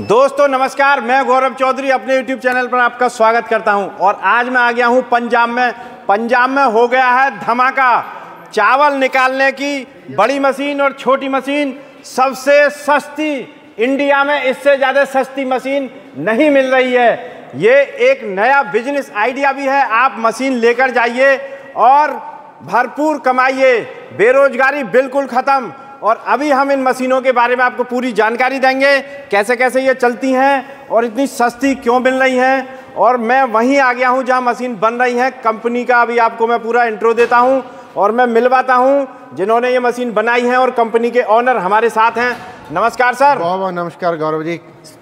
दोस्तों नमस्कार, मैं गौरव चौधरी अपने YouTube चैनल पर आपका स्वागत करता हूं। और आज मैं आ गया हूं पंजाब में हो गया है धमाका। चावल निकालने की बड़ी मशीन और छोटी मशीन सबसे सस्ती, इंडिया में इससे ज़्यादा सस्ती मशीन नहीं मिल रही है। ये एक नया बिजनेस आइडिया भी है। आप मशीन लेकर जाइए और भरपूर कमाइए, बेरोजगारी बिल्कुल ख़त्म। और अभी हम इन मशीनों के बारे में आपको पूरी जानकारी देंगे, कैसे कैसे ये चलती हैं और इतनी सस्ती क्यों मिल रही हैं। और मैं वहीं आ गया हूं जहां मशीन बन रही है कंपनी का। अभी आपको मैं पूरा इंट्रो देता हूं और मैं मिलवाता हूं जिन्होंने ये मशीन बनाई है और कंपनी के ओनर हमारे साथ हैं। नमस्कार सर। बहुत बहुत नमस्कार गौरव जी।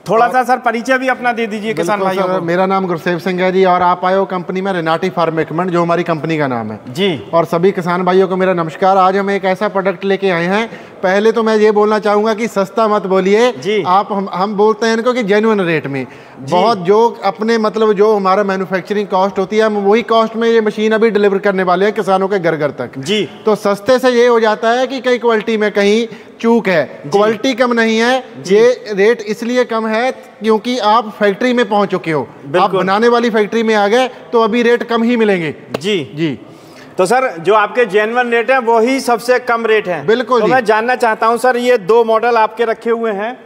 थोड़ा सा सर परिचय भी अपना दे दीजिए किसान भाइयों को। मेरा नाम गुरसेव सिंह है जी और आप आए हो कंपनी में रेनाटी फार्म इक्विपमेंट, जो हमारी कंपनी का नाम है जी। और सभी किसान भाइयों को मेरा नमस्कार। आज हम एक ऐसा प्रोडक्ट लेके आए हैं। पहले तो मैं ये बोलना चाहूंगा कि सस्ता मत बोलिए आप, हम बोलते हैं इनको कि जेन्युइन रेट में। बहुत जो अपने मतलब जो हमारा मैन्युफैक्चरिंग कॉस्ट होती है, हम वही कॉस्ट में ये मशीन अभी डिलीवर करने वाले हैं किसानों के घर घर तक जी। तो सस्ते से ये हो जाता है कि कहीं क्वालिटी में कहीं चूक है, क्वालिटी कम नहीं है। ये रेट इसलिए कम है क्योंकि आप फैक्ट्री में पहुंच चुके हो, आप बनाने वाली फैक्ट्री में आ गए तो अभी रेट कम ही मिलेंगे जी जी। तो सर जो आपके जेन्युइन रेट है वो ही सबसे कम रेट है। बिल्कुल। तो मैं जानना चाहता हूं सर, ये दो मॉडल आपके रखे हुए हैं,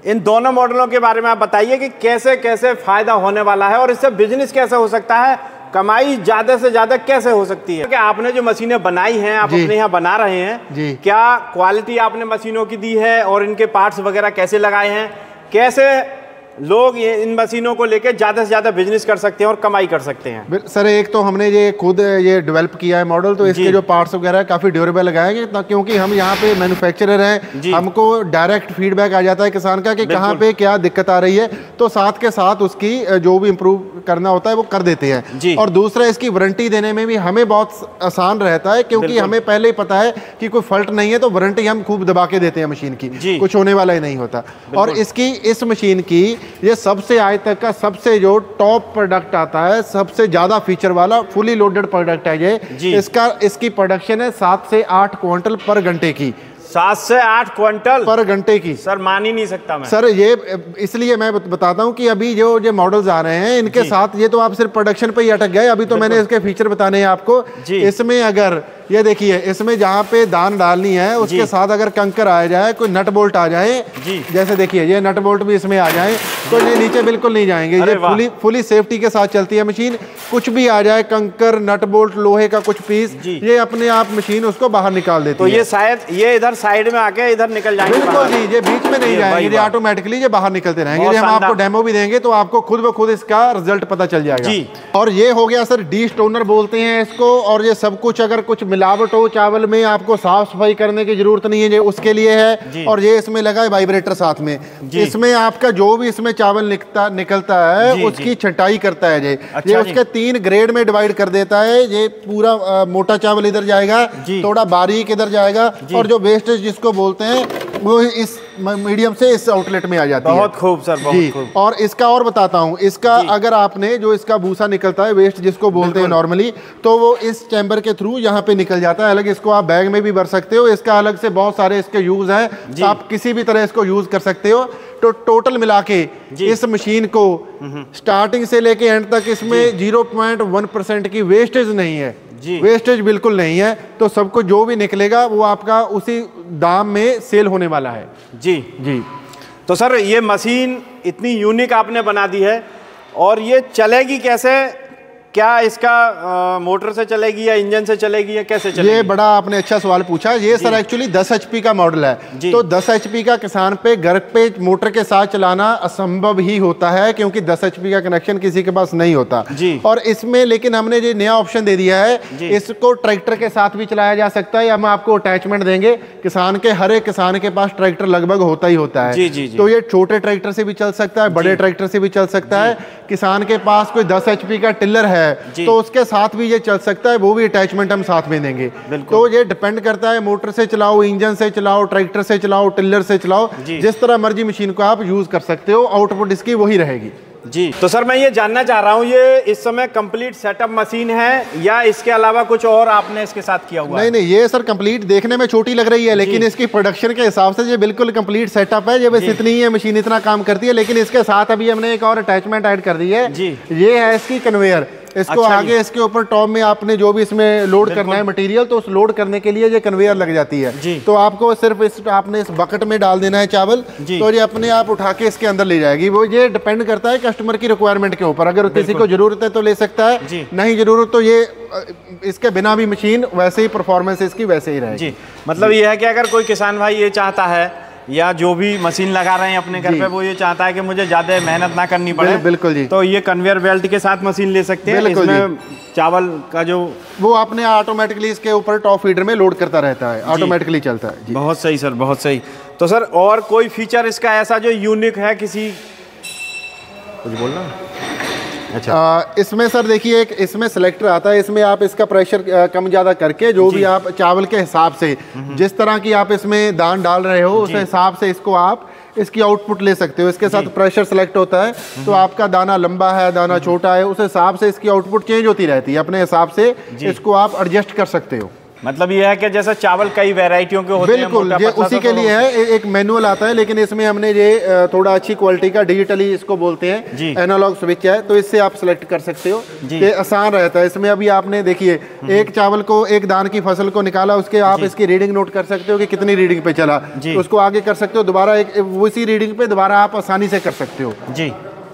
इन दोनों मॉडलों के बारे में आप बताइए कि कैसे कैसे फायदा होने वाला है और इससे बिजनेस कैसे हो सकता है, कमाई ज्यादा से ज्यादा कैसे हो सकती है। क्या आपने जो मशीनें बनाई हैं, आप अपने यहाँ बना रहे हैं, क्या क्वालिटी आपने मशीनों की दी है और इनके पार्ट्स वगैरह कैसे लगाए हैं, कैसे लोग ये इन मशीनों को लेकर ज़्यादा से ज़्यादा बिजनेस कर सकते हैं और कमाई कर सकते हैं। सर एक तो हमने ये खुद ये डेवलप किया है मॉडल, तो इसके जो पार्ट्स वगैरह काफ़ी ड्यूरेबल लगाएंगे क्योंकि हम यहाँ पे मैन्युफैक्चरर हैं। हमको डायरेक्ट फीडबैक आ जाता है किसान का कि कहाँ पे क्या दिक्कत आ रही है, तो साथ के साथ उसकी जो भी इम्प्रूव करना होता है वो कर देते हैं। और दूसरा इसकी वारंटी देने में भी हमें बहुत आसान रहता है क्योंकि हमें पहले ही पता है कि कोई फॉल्ट नहीं है, तो वारंटी हम खूब दबा के देते हैं मशीन की, कुछ होने वाला ही नहीं होता। और इसकी इस मशीन की ये सबसे आज तक का सबसे जो टॉप प्रोडक्ट आता है, सबसे ज्यादा फीचर वाला फुली लोडेड प्रोडक्ट है ये। इसकी प्रोडक्शन है 7 से 8 क्विंटल पर घंटे की। 7 से 8 क्विंटल पर घंटे की। सर मान ही नहीं सकता मैं। सर ये इसलिए मैं बताता हूँ कि अभी जो मॉडल्स आ रहे हैं इनके साथ ये तो आप सिर्फ प्रोडक्शन पे ही अटक गए। अभी तो मैंने इसके फीचर बताने हैं आपको। इसमें अगर ये देखिए, इसमें जहाँ पे दान डालनी है उसके साथ अगर कंकर आ जाए, कोई नट बोल्ट आ जाए, जैसे देखिए ये नट बोल्ट भी इसमें आ जाए तो ये नीचे बिल्कुल नहीं जाएंगे। ये फुली सेफ्टी के साथ चलती है मशीन। कुछ भी आ जाए, कंकर, नट बोल्ट, लोहे का कुछ पीस, ये अपने आप मशीन उसको बाहर निकाल देती है। तो ये शायद ये इधर साइड में आके इधर निकल जाएंगे। बिल्कुल जी, ये बीच में नहीं जाएंगे, ये ऑटोमेटिकली ये बाहर निकलते रहेंगे। हम आपको डेमो भी देंगे तो आपको खुद ब खुद इसका रिजल्ट पता चल जाएगा। और ये हो गया सर डी स्टोनर बोलते हैं इसको। और ये सब कुछ अगर कुछ मिलावट हो चावल में, आपको साफ सफाई करने की जरूरत नहीं है, उसके लिए है। और ये इसमें लगा है वाइब्रेटर साथ में। इसमें आपका जो भी इसमें चावल निकलता है उसकी छटाई करता है ये उसके 3 ग्रेड में डिवाइड कर देता है। ये पूरा मोटा चावल इधर जाएगा, थोड़ा बारीक इधर जाएगा, और जो वेस्टेज जिसको बोलते हैं वो इस मीडियम से इस आउटलेट में आ जाती है। बहुत खूब सर, बहुत खूब। और इसका और बताता हूँ, इसका अगर आपने जो इसका भूसा निकलता है, वेस्ट जिसको बोलते हैं नॉर्मली, तो वो इस चैम्बर के थ्रू यहाँ पे निकल जाता है। अलग इसको आप बैग में भी भर सकते हो। इसका अलग से बहुत सारे इसके यूज है, तो आप किसी भी तरह इसको यूज कर सकते हो। तो टोटल मिला के इस मशीन को स्टार्टिंग से लेके एंड तक इसमें 0.1% की वेस्टेज नहीं है। वेस्टेज बिल्कुल नहीं है। तो सब कुछ जो भी निकलेगा वो आपका उसी दाम में सेल होने वाला है जी जी। तो सर ये मशीन इतनी यूनिक आपने बना दी है, और ये चलेगी कैसे? क्या इसका मोटर से चलेगी या इंजन से चलेगी या कैसे चलेगी? ये बड़ा आपने अच्छा सवाल पूछा। ये सर एक्चुअली 10 HP का मॉडल है। तो 10 HP का किसान पे घर पे मोटर के साथ चलाना असंभव ही होता है क्योंकि 10 HP का कनेक्शन किसी के पास नहीं होता। और इसमें लेकिन हमने ये नया ऑप्शन दे दिया है, इसको ट्रैक्टर के साथ भी चलाया जा सकता है। हम आपको अटैचमेंट देंगे। किसान के हर एक किसान के पास ट्रैक्टर लगभग होता ही होता है। तो ये छोटे ट्रैक्टर से भी चल सकता है, बड़े ट्रैक्टर से भी चल सकता है। किसान के पास कोई 10 HP का टिलर है तो उसके साथ भी ये चल सकता है, वो भी अटैचमेंट हम साथ में देंगे। तो ये डिपेंड करता है, मोटर से चलाओ, इंजन से चलाओ, ट्रैक्टर से चलाओ, टिलर से चलाओ, जिस तरह मर्जी मशीन को आप यूज कर सकते हो, आउटपुट इसकी वही रहेगी। जी। तो सर मैं ये जानना चाह रहा हूँ, ये इस समय कंप्लीट सेटअप मशीन है या इसके अलावा कुछ और आपने इसके साथ किया हुआ है? नहीं, ये सर कंप्लीट देखने में छोटी लग रही है, लेकिन इसकी प्रोडक्शन के हिसाब से ये बिल्कुल कंप्लीट सेटअप है। ये बस इतनी ही है, मशीन इतना काम करती है, लेकिन इसके साथ अभी हमने एक और अटैचमेंट ऐड कर दी है। ये है इसकी कन्वेयर। इसको आगे इसके ऊपर टॉप में आपने जो भी इसमें लोड करना है मटेरियल, तो उस लोड करने के लिए ये कन्वेयर लग जाती है। तो आपको सिर्फ आपने इस बकेट में डाल देना है चावल, तो ये अपने आप उठा के इसके अंदर ले जाएगी। वो ये डिपेंड करता है कस्टमर की रिक्वायरमेंट के ऊपर। अगर किसी को जरूरत है तो ले सकता है, नहीं जरूरत तो ये इसके बिना भी मशीन वैसे ही परफॉर्मेंस इसकी वैसे ही रहेगी। मतलब ये है कि अगर कोई किसान भाई ये चाहता है या जो भी मशीन लगा रहे हैं अपने घर पे, वो ये चाहता है कि मुझे ज्यादा मेहनत ना करनी पड़े, बिल्कुल जी, तो ये कन्वेयर बेल्ट के साथ मशीन ले सकते हैं। इसमें चावल का जो वो अपने ऑटोमेटिकली इसके ऊपर टॉप फीडर में लोड करता रहता है, ऑटोमेटिकली चलता है जी। बहुत सही सर, बहुत सही। तो सर और कोई फीचर इसका ऐसा जो यूनिक है, किसी कुछ बोलना? अच्छा, इसमें सर देखिए एक इसमें सिलेक्टर आता है। इसमें आप इसका प्रेशर कम ज़्यादा करके जो भी आप चावल के हिसाब से जिस तरह की आप इसमें दान डाल रहे हो, उस हिसाब से इसको आप इसकी आउटपुट ले सकते हो। इसके साथ प्रेशर सेलेक्ट होता है, तो आपका दाना लंबा है, दाना छोटा है, उस हिसाब से इसकी आउटपुट चेंज होती रहती है। अपने हिसाब से इसको आप एडजस्ट कर सकते हो। मतलब ये है कि जैसे चावल कई वैरायटियों के होते हैं, बिल्कुल ये उसी के लिए है। एक मैनुअल आता है, लेकिन इसमें हमने ये थोड़ा अच्छी क्वालिटी का डिजिटली इसको बोलते हैं, एनालॉग स्विच है, तो इससे आप सिलेक्ट कर सकते हो। ये आसान रहता है। इसमें अभी आपने देखिए एक चावल को, एक दान की फसल को निकाला, उसके आप इसकी रीडिंग नोट कर सकते हो कि कितनी रीडिंग पे चला, उसको आगे कर सकते हो, दोबारा एक उसी रीडिंग पे दोबारा आप आसानी से कर सकते हो।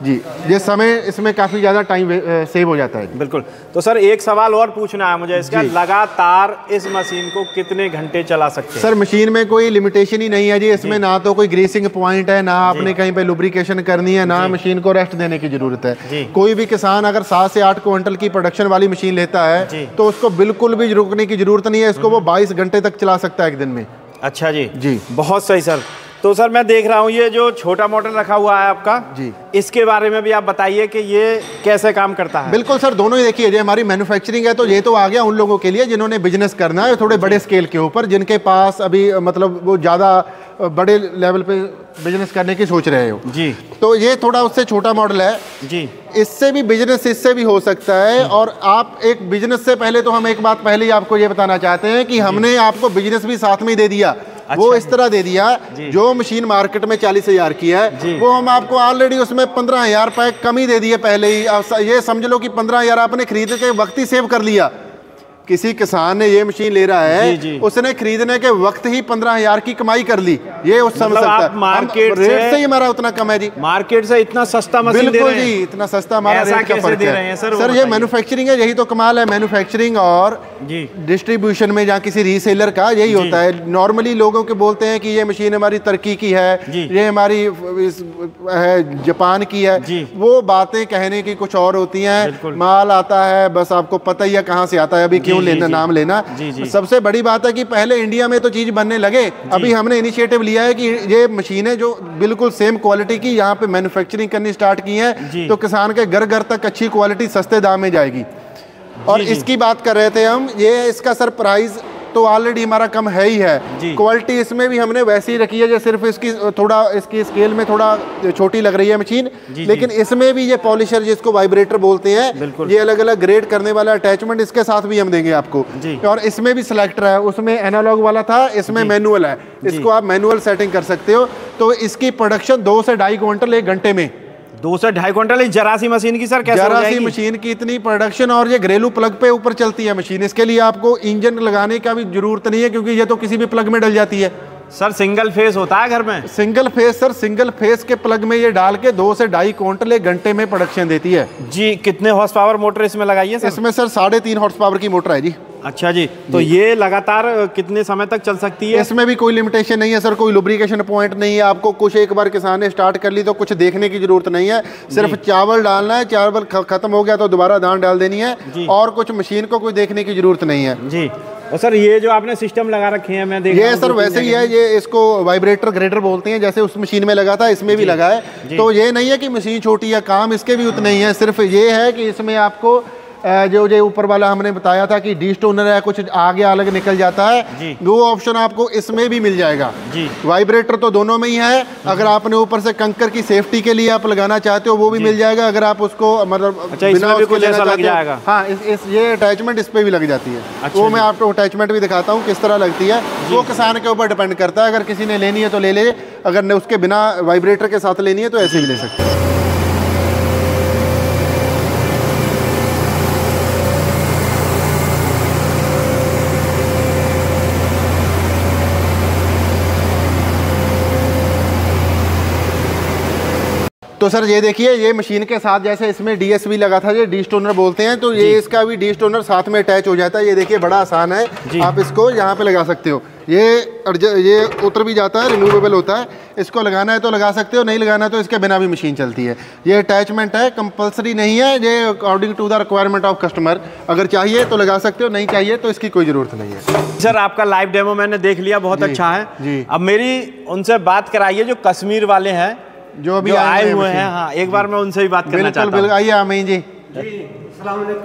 जी, ये समय इसमें काफ़ी ज़्यादा टाइम सेव हो जाता है। बिल्कुल। तो सर एक सवाल और पूछना है मुझे इसका, लगातार इस मशीन को कितने घंटे चला सकते हैं? सर मशीन में कोई लिमिटेशन ही नहीं है जी। इसमें ना तो कोई ग्रीसिंग पॉइंट है, ना आपने कहीं पे लुब्रिकेशन करनी है, ना मशीन को रेस्ट देने की जरूरत है। कोई भी किसान अगर 7 से 8 क्विंटल की प्रोडक्शन वाली मशीन लेता है, तो उसको बिल्कुल भी रुकने की जरूरत नहीं है। इसको वो 22 घंटे तक चला सकता है एक दिन में। अच्छा जी, बहुत सही सर। तो सर मैं देख रहा हूँ ये जो छोटा मोटर रखा हुआ है आपका जी, इसके बारे में भी आप बताइए कि ये कैसे काम करता है। बिल्कुल सर, दोनों ही देखिए, ये हमारी मैन्युफैक्चरिंग है, तो ये तो आ गया उन लोगों के लिए जिन्होंने बिजनेस करना है थोड़े बड़े स्केल के ऊपर, जिनके पास अभी मतलब वो ज़्यादा बड़े लेवल पे बिजनेस करने की सोच रहे हो जी। तो ये थोड़ा उससे छोटा मॉडल है जी। इससे भी बिजनेस इससे भी हो सकता है। और आप एक बिजनेस से पहले तो हम एक बात पहले ही आपको ये बताना चाहते हैं कि हमने आपको बिजनेस भी साथ में ही दे दिया। अच्छा, वो इस तरह दे दिया, जो मशीन मार्केट में 40,000 की है, वो हम आपको ऑलरेडी उसमें 15,000 रुपए कम ही दे दिए पहले ही। ये समझ लो कि 15,000 आपने खरीद के वक्त ही सेव कर लिया। किसी किसान ने ये मशीन ले रहा है, उसने खरीदने के वक्त ही 15,000 की कमाई कर ली। ये उस समझ सकता है, मार्केट रेट से ही हमारा उतना कम है जी। मार्केट से इतना सस्ता मशीन दे रहे हैं। बिल्कुल जी, इतना सस्ता हमारा रेट का फर्क है सर। ये मैन्युफैक्चरिंग है, यही तो कमाल है। मैन्युफैक्चरिंग और डिस्ट्रीब्यूशन में जहाँ किसी रीसेलर का यही होता है। नॉर्मली लोगों के बोलते हैं कि ये मशीन हमारी तुर्की की है, ये हमारी है जापान की है। वो बातें कहने की कुछ और होती हैं। माल आता है, बस आपको पता ही है कहाँ से आता है, अभी क्यों लेना नाम लेना। सबसे बड़ी बात है कि पहले इंडिया में तो चीज बनने लगे, अभी हमने इनिशिएटिव लिया है कि ये मशीनें जो बिल्कुल सेम क्वालिटी की यहाँ पे मैन्युफैक्चरिंग करनी स्टार्ट की है, तो किसान के घर घर तक अच्छी क्वालिटी सस्ते दाम में जाएगी। और इसकी बात कर रहे थे हम, ये इसका सर प्राइस तो ऑलरेडी हमारा कम है ही है। क्वालिटी इसमें भी हमने वैसी ही रखी है, जो सिर्फ इसकी थोड़ा इसकी स्केल में थोड़ा छोटी लग रही है मशीन, लेकिन इसमें भी ये पॉलिशर जिसको वाइब्रेटर बोलते हैं, ये अलग अलग ग्रेड करने वाला अटैचमेंट इसके साथ भी हम देंगे आपको। और इसमें भी सिलेक्टर है, उसमें एनालॉग वाला था, इसमें मैनुअल है। इसको आप मैनुअल सेटिंग कर सकते हो। तो इसकी प्रोडक्शन 2 से 2.5 क्विंटल 1 घंटे में। 2 से 2.5 क्विंटल जरासी मशीन की सर कैसे हो जाएगी? जरासी मशीन की इतनी प्रोडक्शन, और ये घरेलू प्लग पे ऊपर चलती है मशीन। इसके लिए आपको इंजन लगाने का भी जरूरत नहीं है, क्योंकि ये तो किसी भी प्लग में डल जाती है। सर सिंगल फेस होता है घर में? Single phase sir, single phase के प्लग में ये डाल के 2 से 2.5 क्विंटल 1 घंटे में प्रोडक्शन देती है जी। कितने हॉर्स पावर मोटर इसमें लगाई है सर? इसमें सर 3.5 हॉर्स पावर की मोटर है जी। अच्छा जी, तो ये लगातार कितने समय तक चल सकती है? इसमें भी कोई लिमिटेशन नहीं है सर, कोई लुब्रिकेशन पॉइंट नहीं है। आपको कुछ एक बार किसान ने स्टार्ट कर ली तो कुछ देखने की जरूरत नहीं है, सिर्फ चावल डालना है, चावल खत्म हो गया तो दोबारा दान डाल देनी है, और कुछ मशीन को कोई देखने की जरूरत नहीं है जी। और सर ये जो आपने सिस्टम लगा रखे हैं, मैं देख ये सर वैसे ही है, ये इसको वाइब्रेटर ग्रेडर बोलते हैं, जैसे उस मशीन में लगा था इसमें भी लगा है। तो ये नहीं है कि मशीन छोटी है, काम इसके भी उतने ही है। सिर्फ ये है कि इसमें आपको जो ऊपर वाला हमने बताया था कि डी स्टोनर है, कुछ आगे अलग निकल जाता है, वो ऑप्शन आपको इसमें भी मिल जाएगा जी। वाइब्रेटर तो दोनों में ही है, अगर आपने ऊपर से कंकर की सेफ्टी के लिए आप लगाना चाहते हो वो भी मिल जाएगा, अगर आप उसको मतलब बिना उसको लेना चाहते हो, हाँ ये अटैचमेंट इस पे भी लग जाती है। वो मैं आपको अटैचमेंट भी दिखाता हूँ किस तरह लगती है, वो किसान के ऊपर डिपेंड करता है, अगर किसी ने लेनी है तो ले ले, अगर उसके बिना वाइब्रेटर के साथ लेनी है तो ऐसे भी ले सकते हैं। तो सर ये देखिए, ये मशीन के साथ जैसे इसमें डीएसबी लगा था, ये डी स्टोनर बोलते हैं, तो ये इसका भी डी स्टोनर साथ में अटैच हो जाता है। ये देखिए बड़ा आसान है, आप इसको यहाँ पे लगा सकते हो, ये उतर भी जाता है, रिमूवेबल होता है, इसको लगाना है तो लगा सकते हो, नहीं लगाना तो इसके बिना भी मशीन चलती है। ये अटैचमेंट है, कंपलसरी नहीं है, ये according to the requirement of customer, अगर चाहिए तो लगा सकते हो, नहीं चाहिए तो इसकी कोई ज़रूरत नहीं है। सर आपका लाइव डेमो मैंने देख लिया, बहुत अच्छा है जी। अब मेरी उनसे बात कराइए जो कश्मीर वाले हैं जो अभी आए हुए हैं, हाँ एक बार मैं उनसे भी बात करना चाहता हूँ। बिल्कुल आइए आमीन जी।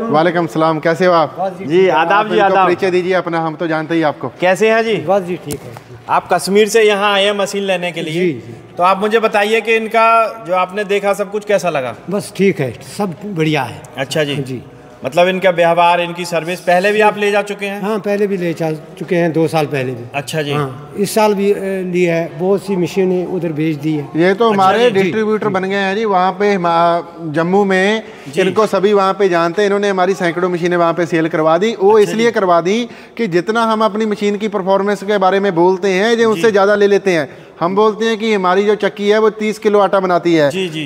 वालेकुम सलाम, कैसे हो आप? जी आदाब जी, आदाब। परिचय दीजिए अपना, हम तो जानते ही आपको। कैसे हैं जी? बस जी ठीक है। आप कश्मीर से यहाँ आए हैं मशीन लेने के लिए जी। तो आप मुझे बताइए कि इनका जो आपने देखा सब कुछ कैसा लगा? बस ठीक है, सब बढ़िया है। अच्छा जी जी, मतलब इनका व्यवहार, इनकी सर्विस पहले भी आप ले जा चुके हैं? हाँ पहले भी ले जा चुके हैं, 2 साल पहले भी। अच्छा जी। हाँ इस साल भी ली है, बहुत सी मशीनें उधर भेज दी है। ये तो हमारे डिस्ट्रीब्यूटर बन गए हैं जी, वहाँ पे जम्मू में इनको सभी वहाँ पे जानते हैं, इन्होंने हमारी सैकड़ों मशीनें वहाँ पे सेल करवा दी। वो इसलिए करवा दी कि जितना हम अपनी मशीन की परफॉर्मेंस के बारे में बोलते हैं, ये उससे ज़्यादा ले लेते हैं। हम बोलते हैं कि हमारी जो चक्की है वो 30 किलो आटा बनाती है जी जी।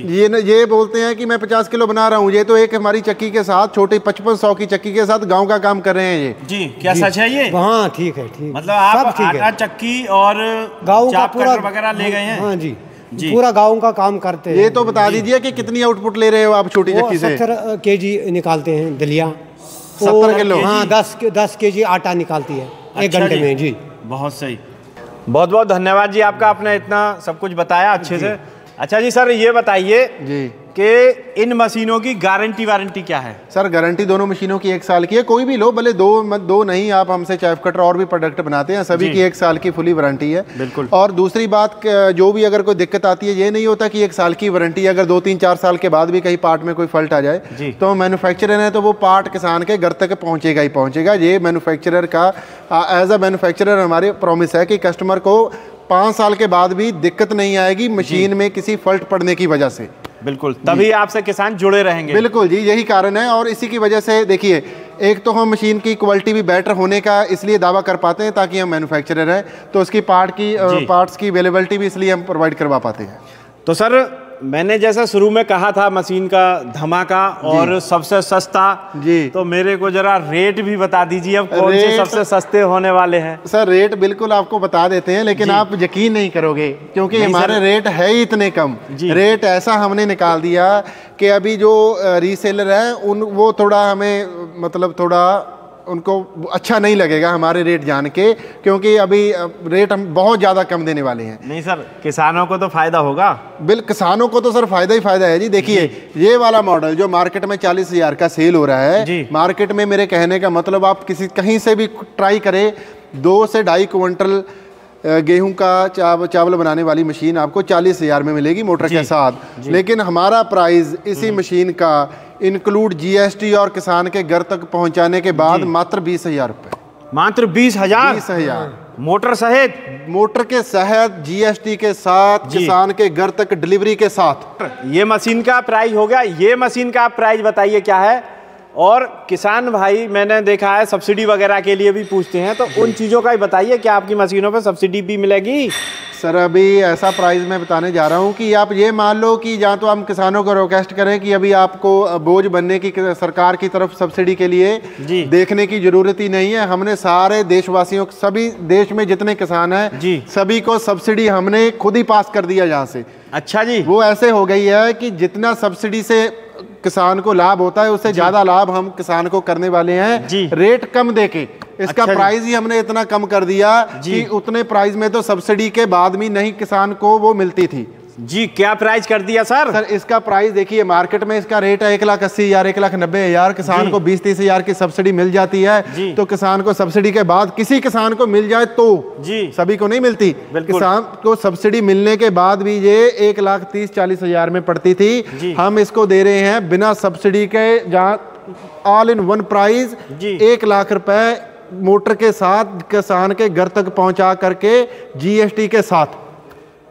ये बोलते हैं कि मैं 50 किलो बना रहा हूँ, ये तो एक हमारी चक्की के साथ, छोटी 5500 की चक्की के साथ गांव का काम कर रहे हैं ये जी। क्या सच है ये? हाँ ठीक है, ठीक। मतलब आप आटा चक्की और गाँव का पूरा वगैरह ले गए हैं? हाँ जी जी, पूरा गाँव का काम करते हैं। ये तो बता दीजिए कि कितनी आउटपुट ले रहे हो आप छोटी चक्की से? 70 केजी निकालते हैं दलिया। 70 किलो? हाँ 10 केजी आटा निकालती है एक घंटे में जी। बहुत सही, बहुत बहुत धन्यवाद जी आपका, आपने इतना सब कुछ बताया अच्छे से। अच्छा जी सर ये बताइए जी कि इन मशीनों की गारंटी वारंटी क्या है? सर गारंटी दोनों मशीनों की 1 साल की है, कोई भी लो, भले दो नहीं, आप हमसे चाइफ कटर और भी प्रोडक्ट बनाते हैं, सभी की 1 साल की फुली वारंटी है। बिल्कुल। और दूसरी बात, जो भी अगर कोई दिक्कत आती है, ये नहीं होता कि 1 साल की वारंटी है, अगर 2, 3, 4 साल के बाद भी कहीं पार्ट में कोई फॉल्ट आ जाए तो मैन्युफैक्चरर है तो वो पार्ट किसान के घर तक पहुँचेगा ही पहुँचेगा। ये मैन्युफैक्चरर का एज अ मैन्युफैक्चरर हमारी प्रॉमिस है कि कस्टमर को 5 साल के बाद भी दिक्कत नहीं आएगी मशीन में किसी फॉल्ट पड़ने की वजह से। बिल्कुल, तभी आपसे किसान जुड़े रहेंगे। बिल्कुल जी, यही कारण है। और इसी की वजह से देखिए, एक तो हम मशीन की क्वालिटी भी बेटर होने का इसलिए दावा कर पाते हैं ताकि हम मैन्युफैक्चरर हैं, तो उसकी पार्ट्स की अवेलेबिलिटी भी इसलिए हम प्रोवाइड करवा पाते हैं। तो सर मैंने जैसा शुरू में कहा था मशीन का धमाका और सबसे सस्ता जी, तो मेरे को जरा रेट भी बता दीजिए, अब कौन से सबसे सस्ते होने वाले हैं? सर रेट बिल्कुल आपको बता देते हैं, लेकिन आप यकीन नहीं करोगे क्योंकि हमारे रेट है ही इतने कम। रेट ऐसा हमने निकाल दिया कि अभी जो रीसेलर हैं वो थोड़ा हमें मतलब थोड़ा उनको अच्छा नहीं लगेगा हमारे रेट जान के, क्योंकि अभी रेट हम बहुत ज़्यादा कम देने वाले हैं। नहीं सर, किसानों को तो फ़ायदा होगा। किसानों को तो सर फ़ायदा ही फ़ायदा है जी। देखिए ये वाला मॉडल जो मार्केट में 40,000 का सेल हो रहा है, मार्केट में मेरे कहने का मतलब आप कहीं से भी ट्राई करें, 2 से 2.5 क्विंटल गेहूं का चावल बनाने वाली मशीन आपको 40,000 में मिलेगी मोटर के साथ। लेकिन हमारा प्राइस इसी मशीन का इंक्लूड जीएसटी और किसान के घर तक पहुंचाने के बाद मात्र 20,000 रुपये। मात्र 20,000? 20,000 मोटर सहित? मोटर के सहित, जीएसटी के साथ, किसान के घर तक डिलीवरी के साथ। ये मशीन का प्राइस हो गया। ये मशीन का प्राइस बताइए क्या है? और किसान भाई मैंने देखा है सब्सिडी वगैरह के लिए भी पूछते हैं, तो उन चीज़ों का ही बताइए, क्या आपकी मशीनों पे सब्सिडी भी मिलेगी? सर अभी ऐसा प्राइस मैं बताने जा रहा हूँ कि आप ये मान लो कि जहाँ तो हम किसानों को रिक्वेस्ट करें कि अभी आपको बोझ बनने की सरकार की तरफ सब्सिडी के लिए देखने की ज़रूरत ही नहीं है। हमने सारे देशवासियों, सभी देश में जितने किसान हैं सभी को सब्सिडी हमने खुद ही पास कर दिया यहाँ से। अच्छा जी। वो ऐसे हो गई है कि जितना सब्सिडी से किसान को लाभ होता है उससे ज्यादा लाभ हम किसान को करने वाले हैं, रेट कम देके। इसका प्राइस ही हमने इतना कम कर दिया कि उतने प्राइस में तो सब्सिडी के बाद भी नहीं किसान को वो मिलती थी। जी क्या प्राइस कर दिया सर? सर इसका प्राइस देखिए, मार्केट में इसका रेट है 1,80,000, 1,90,000। किसान को 20-30 हज़ार की सब्सिडी मिल जाती है। तो किसान को सब्सिडी के बाद किसी किसान को मिल जाए तो जी, सभी को नहीं मिलती। किसान को सब्सिडी मिलने के बाद भी ये 1,30,40,000 में पड़ती थी। हम इसको दे रहे हैं बिना सब्सिडी के, जहाँ all in one price 1 lakh रुपए मोटर के साथ किसान के घर तक पहुंचा करके, जीएसटी के साथ,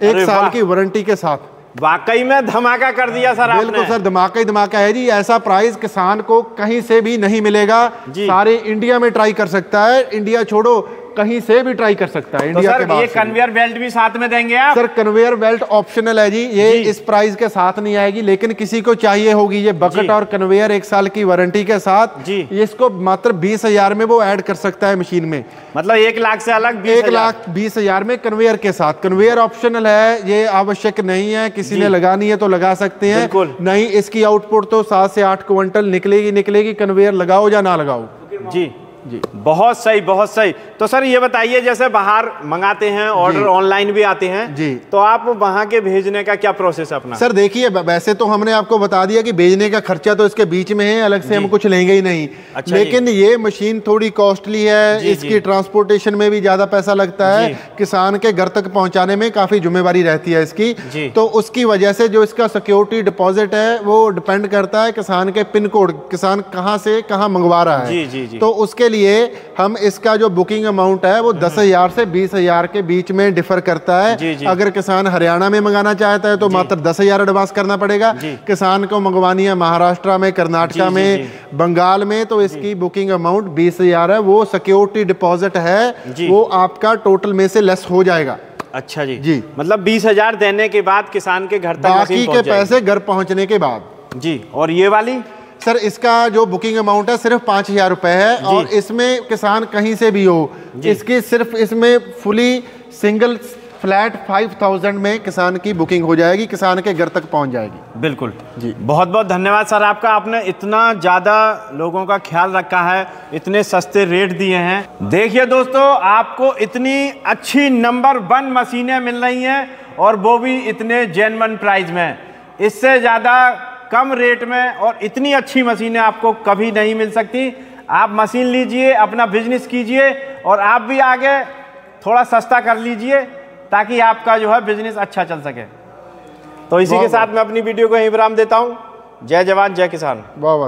1 साल की वारंटी के साथ। वाकई में धमाका कर दिया सर आपने। बिल्कुल सर, धमाका ही धमाका है जी। ऐसा प्राइस किसान को कहीं से भी नहीं मिलेगा। सारे इंडिया में ट्राई कर सकता है, इंडिया छोड़ो कहीं से भी ट्राई कर सकता है। इंडिया तो के बाद ये कन्वेयर बेल्ट भी साथ में देंगे आप? सर कन्वेयर बेल्ट ऑप्शनल है जी, ये इस प्राइस के साथ नहीं आएगी, लेकिन किसी को चाहिए होगी ये बकेट और कन्वेयर 1 साल की वारंटी के साथ जी, इसको मात्र 20,000 में वो ऐड कर सकता है मशीन में। मतलब 1 लाख से अलग 1,20,000 में कन्वेयर के साथ। कन्वेयर ऑप्शनल है, ये आवश्यक नहीं है। किसी ने लगानी है तो लगा सकते हैं, नहीं इसकी आउटपुट तो 7 से 8 क्विंटल निकलेगी। कन्वेयर लगाओ या ना लगाओ। जी जी, बहुत सही बहुत सही। तो सर ये बताइए, जैसे बाहर मंगाते हैं, ऑर्डर ऑनलाइन भी आते हैं जी, तो आप वहां के भेजने का क्या प्रोसेस है अपना? सर देखिए, वैसे तो हमने आपको बता दिया कि भेजने का खर्चा तो इसके बीच में है, अलग से हम कुछ लेंगे ही नहीं। अच्छा, लेकिन ये मशीन थोड़ी कॉस्टली है, इसकी ट्रांसपोर्टेशन में भी ज्यादा पैसा लगता है, किसान के घर तक पहुंचाने में काफी जिम्मेवारी रहती है इसकी। तो उसकी वजह से जो इसका सिक्योरिटी डिपॉजिट है वो डिपेंड करता है किसान के पिन कोड, किसान कहाँ से कहाँ मंगवा रहा है। तो उसके लिए हम इसका जो बुकिंग अमाउंट है वो 10,000 से 20,000 के बीच में डिफर करता है। अगर किसान हरियाणा में मंगाना चाहता है तो मात्र 10,000 एडवांस करना पड़ेगा। किसान को मंगवानी है महाराष्ट्र में, कर्नाटका में, बंगाल में, तो इसकी बुकिंग अमाउंट 20,000 है। वो सिक्योरिटी डिपॉजिट है, वो आपका टोटल में से लेस हो जाएगा। अच्छा जी, मतलब 20,000 देने के बाद किसान के घर तक बाकी के पैसे घर पहुंचने के बाद जी। और ये वाली सर इसका जो बुकिंग अमाउंट है सिर्फ 5,000 रुपए है, और इसमें किसान कहीं से भी हो, इसकी सिर्फ इसमें फुली सिंगल फ्लैट 5,000 में किसान की बुकिंग हो जाएगी, किसान के घर तक पहुंच जाएगी। बिल्कुल जी, बहुत बहुत धन्यवाद सर आपका। आपने इतना ज़्यादा लोगों का ख्याल रखा है, इतने सस्ते रेट दिए हैं। देखिए दोस्तों, आपको इतनी अच्छी नंबर 1 मशीनें मिल रही हैं, और वो भी इतने जेन्युइन प्राइस में। इससे ज़्यादा कम रेट में और इतनी अच्छी मशीनें आपको कभी नहीं मिल सकती। आप मशीन लीजिए, अपना बिजनेस कीजिए, और आप भी आगे थोड़ा सस्ता कर लीजिए, ताकि आपका जो है बिजनेस अच्छा चल सके। तो इसी के साथ मैं अपनी वीडियो को यहीं विराम देता हूँ। जय जवान जय किसान। वाह वाह।